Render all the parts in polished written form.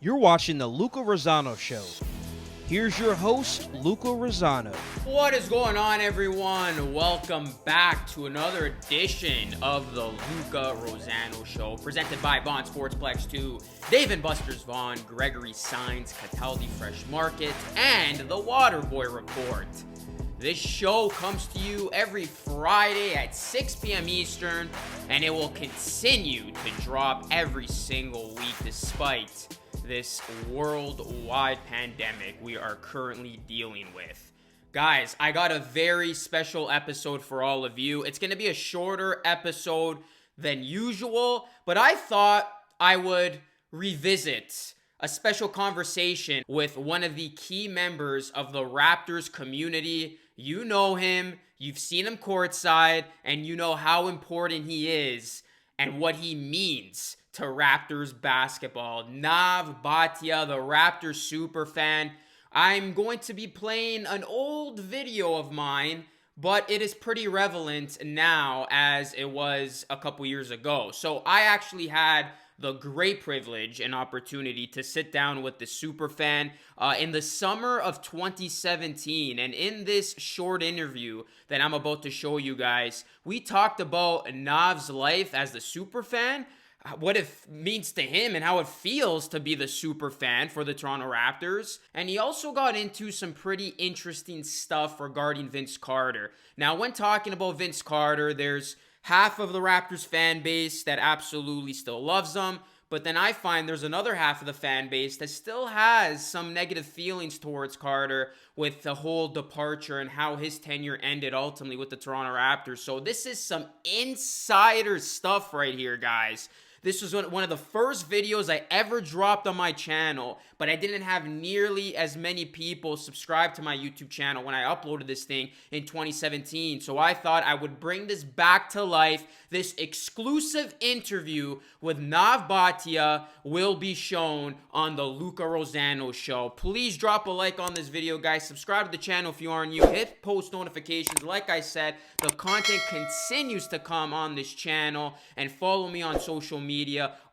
You're watching the Luca Rosano Show. Here's your host, Luca Rosano. What is going on, everyone? Welcome back to another edition of the Luca Rosano Show, presented by VAUGHAN SPORTSPLEX 2, Dave and Buster's Vaughan, Gregory Signs, CATALDI Fresh Market, and the WATERBOY Report. This show comes to you every Friday at 6 p.m. Eastern, and it will continue to drop every single week despite this worldwide pandemic we are currently dealing with. Guys, I got a very special episode for all of you. It's going to be a shorter episode than usual, but I thought I would revisit a special conversation with one of the key members of the Raptors community. You know him, you've seen him courtside, and you know how important he is and what he means to Raptors basketball. Nav Bhatia, the Raptors superfan. I'm going to be playing an old video of mine, but it is pretty relevant now as it was a couple years ago. So I actually had the great privilege and opportunity to sit down with the superfan in the summer of 2017. And in this short interview that I'm about to show you guys, we talked about Nav's life as the superfan, what it means to him and how it feels to be the super fan for the Toronto Raptors. And he also got into some pretty interesting stuff regarding Vince Carter. Now, when talking about Vince Carter, there's half of the Raptors fan base that absolutely still loves him, but then I find there's another half of the fan base that still has some negative feelings towards Carter with the whole departure and how his tenure ended ultimately with the Toronto Raptors. So this is some insider stuff right here, guys. This was one of the first videos I ever dropped on my channel, but I didn't have nearly as many people subscribe to my YouTube channel when I uploaded this thing in 2017. So I thought I would bring this back to life. This exclusive interview with Nav Bhatia will be shown on the Luca Rosano Show. Please drop a like on this video, guys. Subscribe to the channel if you aren't new. Hit post notifications. Like I said, the content continues to come on this channel, and follow me on social media.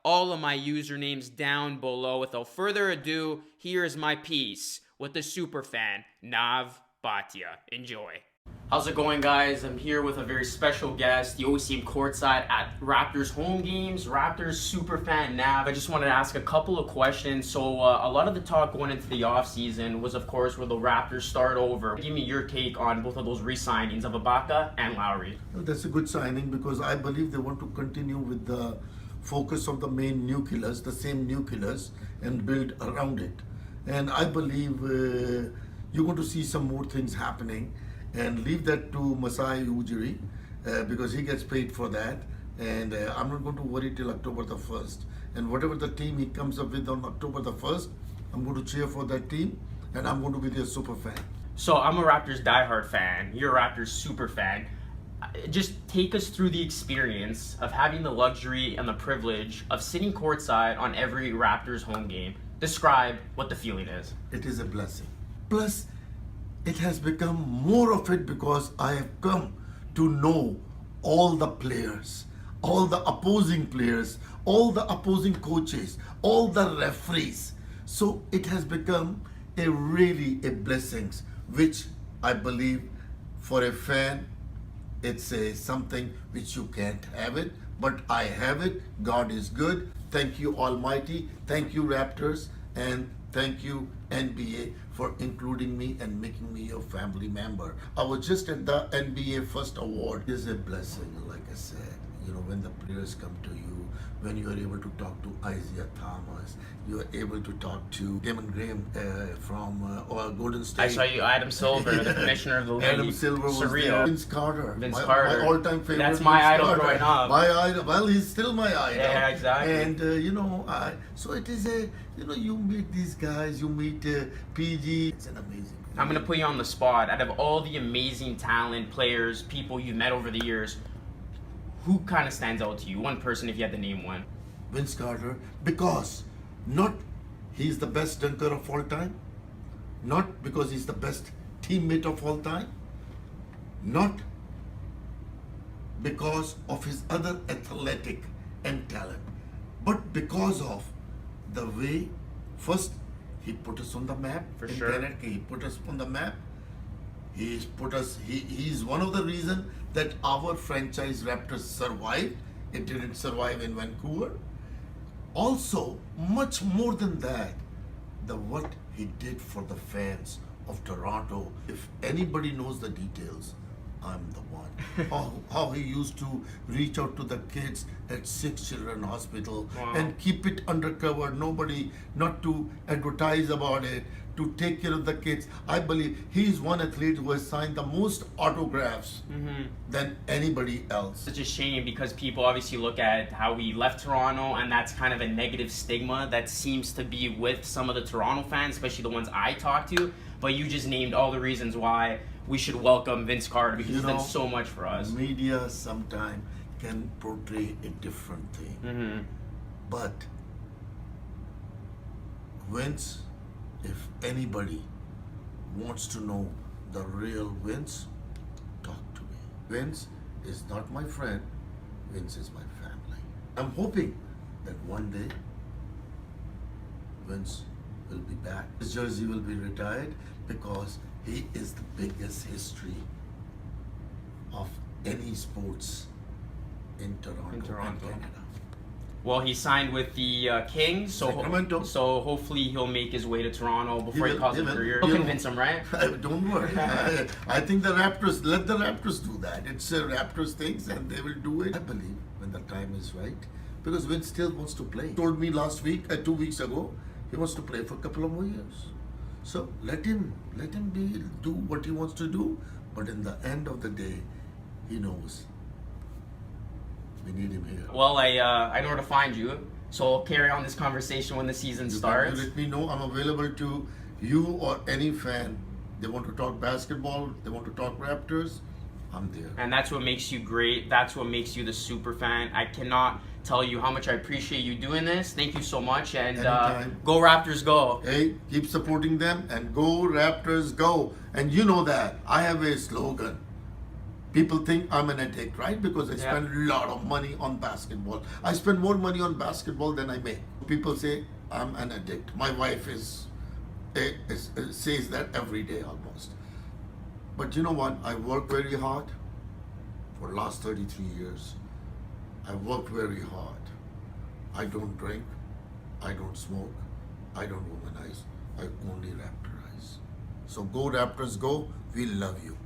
All of my usernames down below. Without further ado, here is my piece with the superfan, Nav Bhatia. Enjoy. How's it going, guys? I'm here with a very special guest. You always see him courtside at Raptors home games. Raptors superfan Nav. I just wanted to ask a couple of questions. So a lot of the talk going into the offseason was, of course, will the Raptors start over? Give me your take on both of those re-signings of Ibaka and Lowry. Well, that's a good signing because I believe they want to continue with the focus of the main nucleus, the same nucleus, and build around it. And I believe you're going to see some more things happening, and leave that to Masai Ujiri because he gets paid for that. And I'm not going to worry till October the 1st. And whatever the team he comes up with on October the 1st, I'm going to cheer for that team, and I'm going to be their super fan. So I'm a Raptors diehard fan. You're a Raptors super fan. Just take us through the experience of having the luxury and the privilege of sitting courtside on every Raptors home game. Describe what the feeling is. It is a blessing. Plus, it has become more of it because I have come to know all the players, all the opposing players, all the opposing coaches, all the referees. So it has become really a blessing, which I believe for a fan, it's something which you can't have it, but I have it. God is good. Thank you, Almighty. Thank you, Raptors, and thank you, NBA, for including me and making me your family member. I was just at the NBA First Award. It is a blessing, like I said. You know, when the players come to you, when you are able to talk to Isaiah Thomas, you are able to talk to Damon Graham from Golden State. I saw you, Adam Silver, the commissioner of the league. Adam Silver was there. Vince Carter. Carter. My all-time favorite. That's my Vince idol Carter. growing up. My idol. Well, he's still my idol. Yeah, exactly. And, so it is you meet these guys, you meet PG. It's an amazing thing. I'm going to put you on the spot. Out of all the amazing talent, players, people you've met over the years, who kind of stands out to you? One person, if you had to name one. Vince Carter, because not he's the best dunker of all time, not because he's the best teammate of all time, not because of his other athletic and talent, but because of the way First, he put us on the map. For in sure. Canada. He put us on the map. He's put us. He's one of the reasons that our franchise Raptors survived. It didn't survive in Vancouver. Also, much more than that, what he did for the fans of Toronto. If anybody knows the details, I'm the one. How he used to reach out to the kids at Six Children Hospital and keep it undercover. Nobody, not to advertise about it, to take care of the kids. I believe he's one athlete who has signed the most autographs than anybody else. Such a shame because people obviously look at how we left Toronto, and that's kind of a negative stigma that seems to be with some of the Toronto fans, especially the ones I talk to. But you just named all the reasons why we should welcome Vince Carter, because he's done so much for us. Media sometimes can portray a different thing. But Vince, if anybody wants to know the real Vince, talk to me. Vince is not my friend. Vince is my family. I'm hoping that one day Vince will be back. His jersey will be retired because he is the biggest history of any sports in Toronto. And Canada. Well, he signed with the Kings, so hopefully he'll make his way to Toronto before he calls a career. You'll convince him, right? Don't worry. I think the Raptors, let the Raptors do that. It's Raptors things and they will do it. I believe when the time is right. Because Vince still wants to play. He told me last week, 2 weeks ago, he wants to play for a couple of more years. So let him do what he wants to do. But in the end of the day, he knows we need him here. Well, I know where to find you, so I'll carry on this conversation when the season starts. Let me know. I'm available to you or any fan. They want to talk basketball, they want to talk Raptors, I'm there. And that's what makes you great. That's what makes you the super fan. I cannot tell you how much I appreciate you doing this. Thank you so much, and go Raptors go. Hey, keep supporting them and go Raptors go. And you know that I have a slogan. People think I'm an addict, right? Because I spend a lot of money on basketball. I spend more money on basketball than I make. People say I'm an addict. My wife says that every day almost. But you know what? I work very hard for the last 33 years. I work very hard. I don't drink. I don't smoke. I don't womanize. I only Raptorize. So go Raptors go. We love you.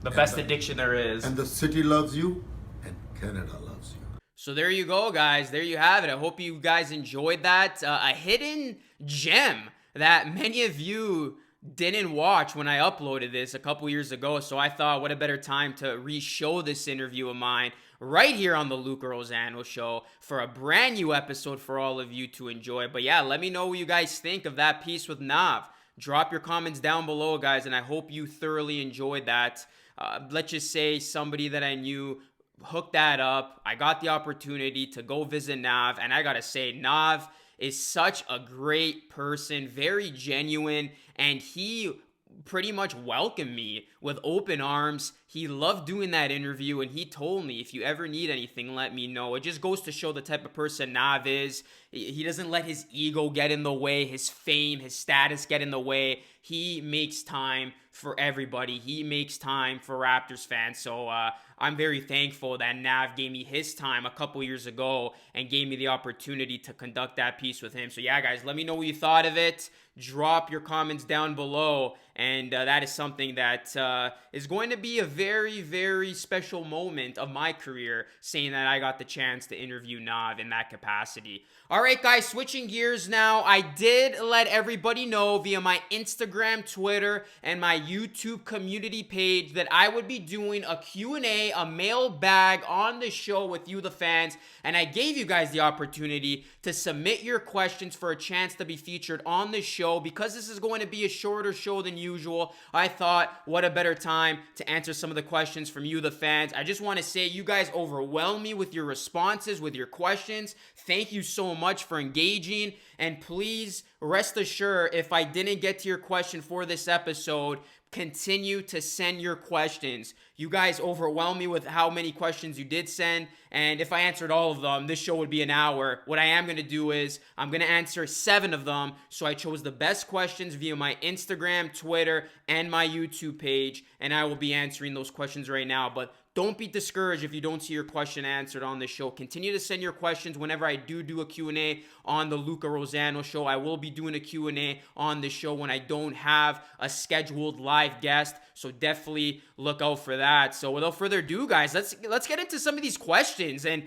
The best addiction there is. And the city loves you, and Canada loves you. So there you go, guys. There you have it. I hope you guys enjoyed that. A hidden gem that many of you didn't watch when I uploaded this a couple years ago. So I thought, what a better time to re-show this interview of mine right here on the Luca Rosano Show for a brand new episode for all of you to enjoy. But yeah, let me know what you guys think of that piece with Nav. Drop your comments down below, guys, and I hope you thoroughly enjoyed that. Let's just say somebody that I knew hooked that up. I got the opportunity to go visit Nav, and I gotta say, Nav is such a great person, very genuine, and he pretty much welcomed me with open arms. He loved doing that interview, and he told me, if you ever need anything, let me know. It just goes to show the type of person Nav is. He doesn't let his ego get in the way, his fame, his status get in the way. He makes time for everybody. He makes time for Raptors fans. So I'm very thankful that Nav gave me his time a couple years ago and gave me the opportunity to conduct that piece with him. So yeah, guys, let me know what you thought of it. Drop your comments down below. And that is something that is going to be a very, very special moment of my career, saying that I got the chance to interview Nav in that capacity. All right, guys, switching gears now. I did let everybody know via my Instagram, Twitter, and my YouTube community page that I would be doing a Q&A, a mailbag on the show with you, the fans. And I gave you guys the opportunity to submit your questions for a chance to be featured on the show. Because this is going to be a shorter show than usual, I thought, what a better time to answer some of the questions from you, the fans. I just want to say you guys overwhelm me with your responses, with your questions. Thank you so much for engaging. And please rest assured, if I didn't get to your question for this episode, continue to send your questions. You guys overwhelm me with how many questions you did send, and if I answered all of them, this show would be an hour. What I am going to do is I'm going to answer 7 of them, so I chose the best questions via my Instagram, Twitter, and my YouTube page, and I will be answering those questions right now. But don't be discouraged if you don't see your question answered on this show. Continue to send your questions whenever I do a Q&A on the Luca Rosano show. I will be doing a Q&A on the show when I don't have a scheduled live guest, so definitely look out for that. So without further ado, guys, let's get into some of these questions. And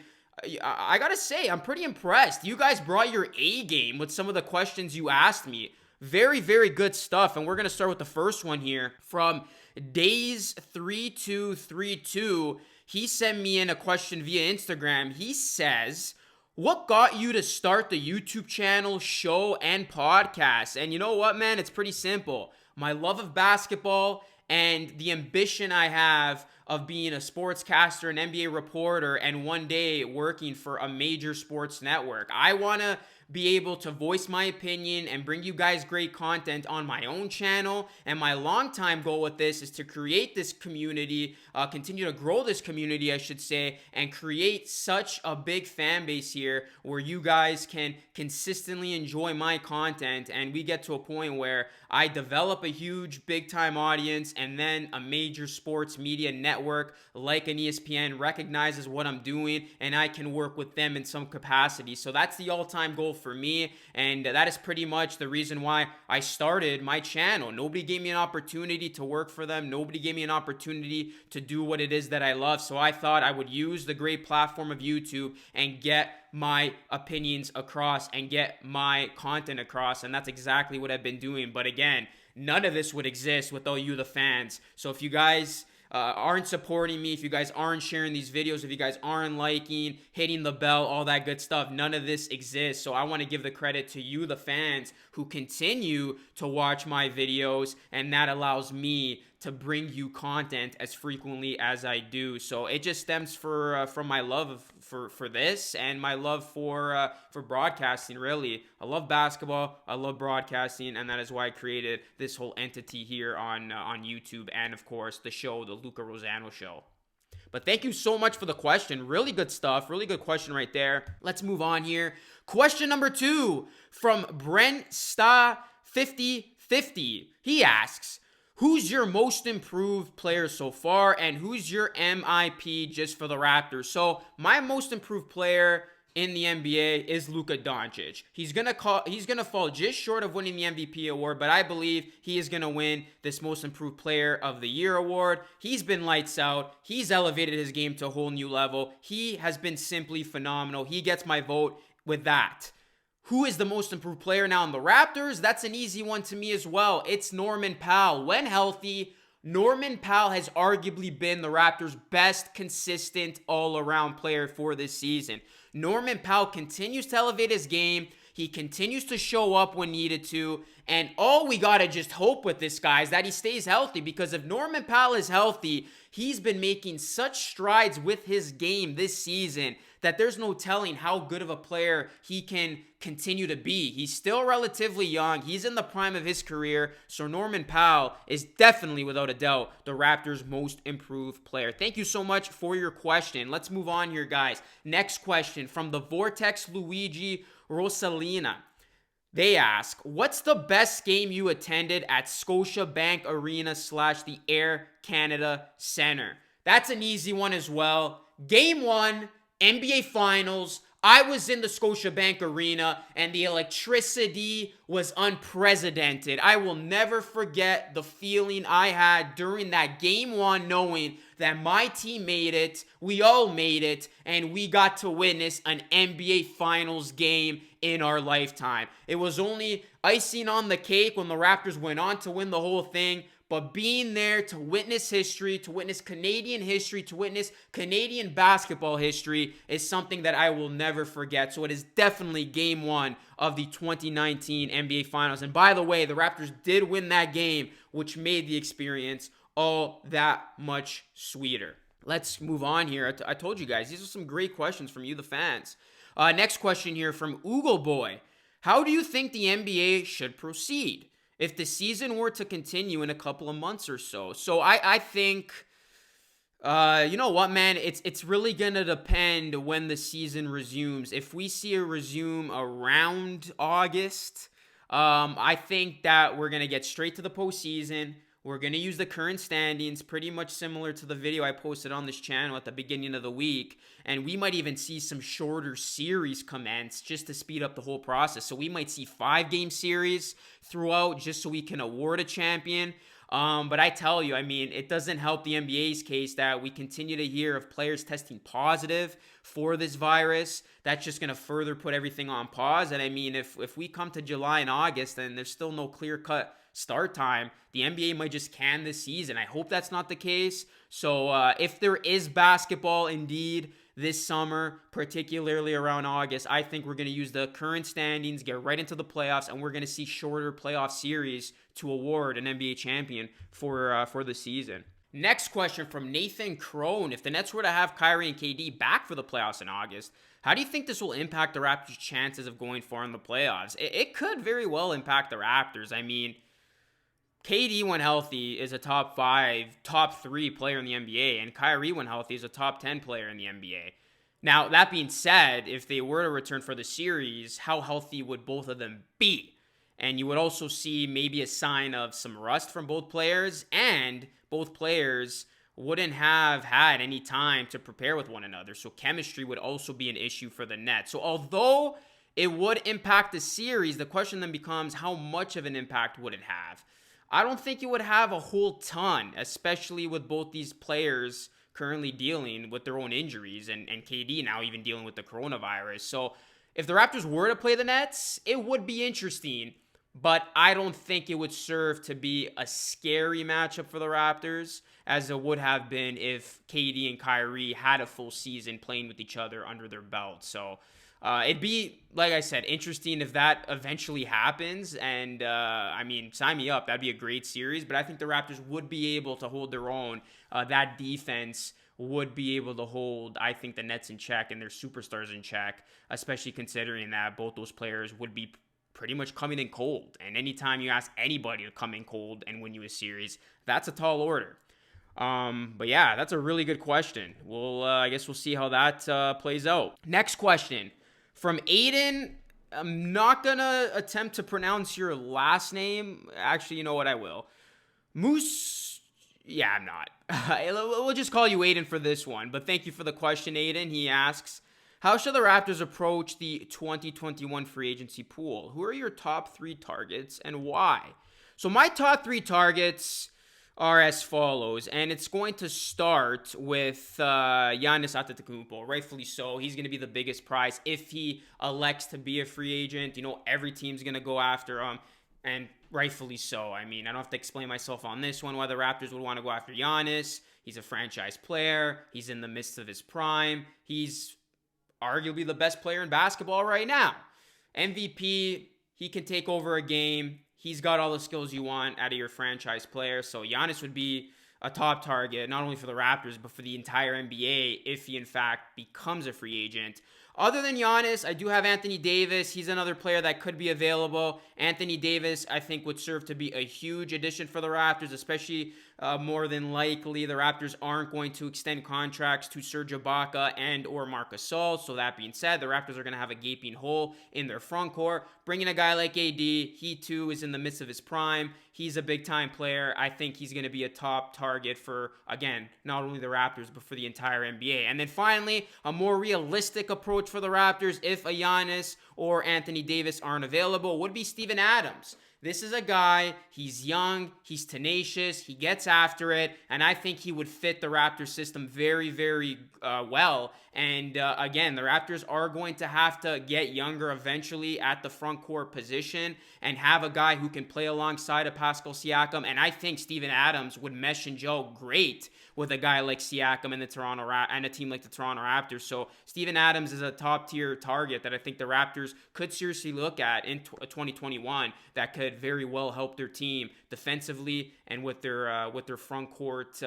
I gotta say, I'm pretty impressed. You guys brought your A game with some of the questions you asked me. Very, very good stuff. And we're gonna start with the first one here from Days3232. He sent me in a question via Instagram. He says, what got you to start the YouTube channel, show, and podcast? And you know what, man? It's pretty simple. My love of basketball and the ambition I have of being a sportscaster, an NBA reporter, and one day working for a major sports network. I want to be able to voice my opinion and bring you guys great content on my own channel. And my long-time goal with this is to create this community, continue to grow this community, I should say, and create such a big fan base here where you guys can consistently enjoy my content, and we get to a point where I develop a huge big-time audience, and then a major sports media network like an ESPN recognizes what I'm doing, and I can work with them in some capacity. So that's the all-time goal for me, and that is pretty much the reason why I started my channel. Nobody gave me an opportunity to work for them. Nobody gave me an opportunity to do what it is that I love. So I thought I would use the great platform of YouTube and get my opinions across and get my content across, and that's exactly what I've been doing. But again, none of this would exist without you, the fans. So if you guys aren't supporting me, if you guys aren't sharing these videos, if you guys aren't liking, hitting the bell, all that good stuff, none of this exists. So I want to give the credit to you, the fans, who continue to watch my videos, and that allows me to bring you content as frequently as I do. So it just stems from my love for this and my love for broadcasting. Really, I love basketball, I love broadcasting, and that is why I created this whole entity here on YouTube, and of course the show, the Luca Rosano Show. But thank you so much for the question. Really good stuff. Really good question right there. Let's move on here. Question number 2 from Brent Sta 5050. He asks, who's your most improved player so far, and who's your MIP just for the Raptors? So my most improved player in the NBA is Luka Doncic. He's gonna fall just short of winning the MVP award, but I believe he is gonna win this Most Improved Player of the Year award. He's been lights out. He's elevated his game to a whole new level. He has been simply phenomenal. He gets my vote with that. Who is the most improved player now in the Raptors? That's an easy one to me as well. It's Norman Powell. When healthy, Norman Powell has arguably been the Raptors' best consistent all-around player for this season. Norman Powell continues to elevate his game. He continues to show up when needed to. And all we got to just hope with this guy is that he stays healthy, because if Norman Powell is healthy, he's been making such strides with his game this season that there's no telling how good of a player he can continue to be. He's still relatively young. He's in the prime of his career. So Norman Powell is definitely, without a doubt, the Raptors' most improved player. Thank you so much for your question. Let's move on here, guys. Next question from the Vortex Luigi Rosalina. They ask, what's the best game you attended at Scotiabank Arena / the Air Canada Centre? That's an easy one as well. Game 1, NBA Finals. I was in the Scotiabank Arena, and the electricity was unprecedented. I will never forget the feeling I had during that Game 1, knowing that my team made it, we all made it, and we got to witness an NBA Finals game in our lifetime. It was only icing on the cake when the Raptors went on to win the whole thing. But being there to witness history, to witness Canadian history, to witness Canadian basketball history is something that I will never forget. So it is definitely Game 1 of the 2019 NBA Finals. And by the way, the Raptors did win that game, which made the experience all that much sweeter. Let's move on here. I told you guys, these are some great questions from you, the fans. Next question here from Oogle Boy. How do you think the NBA should proceed if the season were to continue in a couple of months or so? So I think, you know what, man? It's really gonna depend when the season resumes. If we see it resume around August, I think that we're gonna get straight to the postseason. We're going to use the current standings, pretty much similar to the video I posted on this channel at the beginning of the week. And we might even see some shorter series commence just to speed up the whole process. So we might see 5-game series throughout just so we can award a champion. But I tell you, I mean, it doesn't help the NBA's case that we continue to hear of players testing positive for this virus. That's just going to further put everything on pause. And I mean, if we come to July and August and there's still no clear-cut start time, the NBA might just can this season. I hope that's not the case. So if there is basketball indeed this summer, particularly around August, I think we're going to use the current standings, get right into the playoffs, and we're going to see shorter playoff series to award an NBA champion for the season. Next question from Nathan Crone. If the Nets were to have Kyrie and KD back for the playoffs in August, how do you think this will impact the Raptors' chances of going far in the playoffs? It could very well impact the Raptors. I mean, KD, when healthy, is a top 5, top 3 player in the NBA, and Kyrie, when healthy, is a top 10 player in the NBA. Now, that being said, if they were to return for the series, how healthy would both of them be? And you would also see maybe a sign of some rust from both players, and both players wouldn't have had any time to prepare with one another. So chemistry would also be an issue for the Nets. So although it would impact the series, the question then becomes, how much of an impact would it have? I don't think it would have a whole ton, especially with both these players currently dealing with their own injuries and KD now even dealing with the coronavirus. So if the Raptors were to play the Nets, it would be interesting, but I don't think it would serve to be a scary matchup for the Raptors as it would have been if KD and Kyrie had a full season playing with each other under their belt. So it'd be, like I said, interesting if that eventually happens. And, I mean, sign me up. That'd be a great series. But I think the Raptors would be able to hold their own. That defense would be able to hold, I think, the Nets in check and their superstars in check, especially considering that both those players would be pretty much coming in cold. And anytime you ask anybody to come in cold and win you a series, that's a tall order. But yeah, that's a really good question. I guess we'll see how that plays out. Next question. From Aiden, I'm not going to attempt to pronounce your last name. Actually, you know what? I will. Moose. Yeah, I'm not. We'll just call you Aiden for this one. But thank you for the question, Aiden. He asks, how should the Raptors approach the 2021 free agency pool? Who are your top 3 targets and why? So my top 3 targets are as follows, and it's going to start with Giannis Antetokounmpo, rightfully so. He's going to be the biggest prize if he elects to be a free agent. You know, every team's going to go after him, and rightfully so. I mean, I don't have to explain myself on this one why the Raptors would want to go after Giannis. He's a franchise player. He's in the midst of his prime. He's arguably the best player in basketball right now. MVP, he can take over a game. He's got all the skills you want out of your franchise player. So Giannis would be a top target, not only for the Raptors, but for the entire NBA if he, in fact, becomes a free agent. Other than Giannis, I do have Anthony Davis. He's another player that could be available. Anthony Davis, I think, would serve to be a huge addition for the Raptors, especially more than likely the Raptors aren't going to extend contracts to Serge Ibaka and or Marc Gasol. So that being said, the Raptors are going to have a gaping hole in their front court. Bringing a guy like AD, he too is in the midst of his prime. He's a big-time player. I think he's going to be a top target for, again, not only the Raptors, but for the entire NBA. And then finally, a more realistic approach for the Raptors, if a Giannis or Anthony Davis aren't available, would be Steven Adams. This is a guy, he's young, he's tenacious, he gets after it, and I think he would fit the Raptors system very, very well. And again, the Raptors are going to have to get younger eventually at the front court position and have a guy who can play alongside of Pascal Siakam. And I think Steven Adams would mesh and gel great with a guy like Siakam and a team like the Toronto Raptors. So Steven Adams is a top tier target that I think the Raptors could seriously look at in 2021 that could very well help their team defensively and with their front court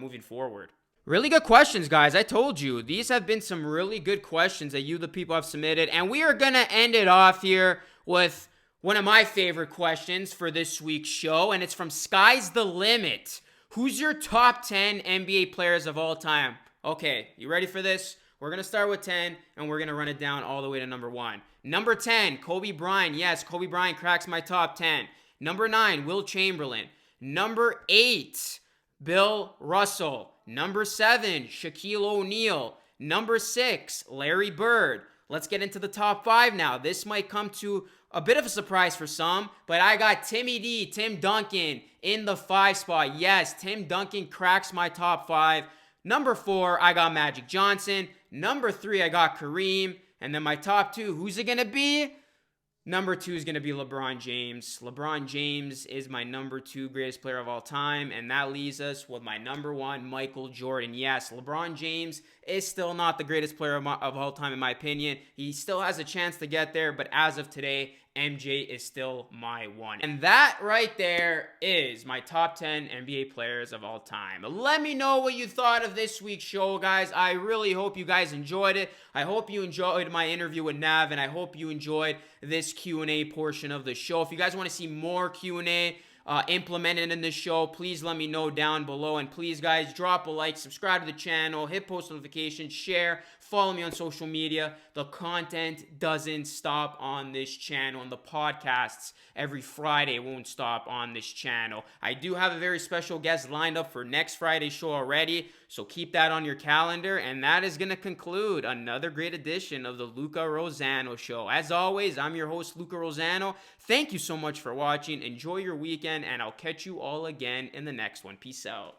moving forward. Really good questions, guys. I told you, these have been some really good questions that you, the people, have submitted. And we are going to end it off here with one of my favorite questions for this week's show. And it's from Sky's the Limit. Who's your top 10 NBA players of all time? Okay, you ready for this? We're going to start with 10, and we're going to run it down all the way to number 1. Number 10, Kobe Bryant. Yes, Kobe Bryant cracks my top 10. Number 9, Will Chamberlain. Number 8, Bill Russell. Number 7, Shaquille O'Neal. Number 6, Larry Bird. Let's get into the top 5 now. This might come to a bit of a surprise for some, but I got Tim Duncan in the 5 spot. Yes, Tim Duncan cracks my top 5. Number 4, I got Magic Johnson. Number 3, I got Kareem. And then my top 2, who's it going to be? Number 2 is going to be LeBron James. LeBron James is my number 2 greatest player of all time. And that leaves us with my number 1, Michael Jordan. Yes, LeBron James is still not the greatest player of all time, in my opinion. He still has a chance to get there. But as of today, MJ is still my 1. And that right there is my top 10 NBA players of all time. Let me know what you thought of this week's show, guys. I really hope you guys enjoyed it. I hope you enjoyed my interview with Nav, and I hope you enjoyed this Q&A portion of the show. If you guys want to see more Q&A implemented in this show, please let me know down below. And please, guys, drop a like, subscribe to the channel, hit post notifications, share, follow me on social media. The content doesn't stop on this channel, and the podcasts every Friday won't stop on this channel. I do have a very special guest lined up for next Friday's show already, so keep that on your calendar. And that is going to conclude another great edition of the Luca Rosano Show. As always, I'm your host, Luca Rosano. Thank you so much for watching. Enjoy your weekend, and I'll catch you all again in the next one. Peace out.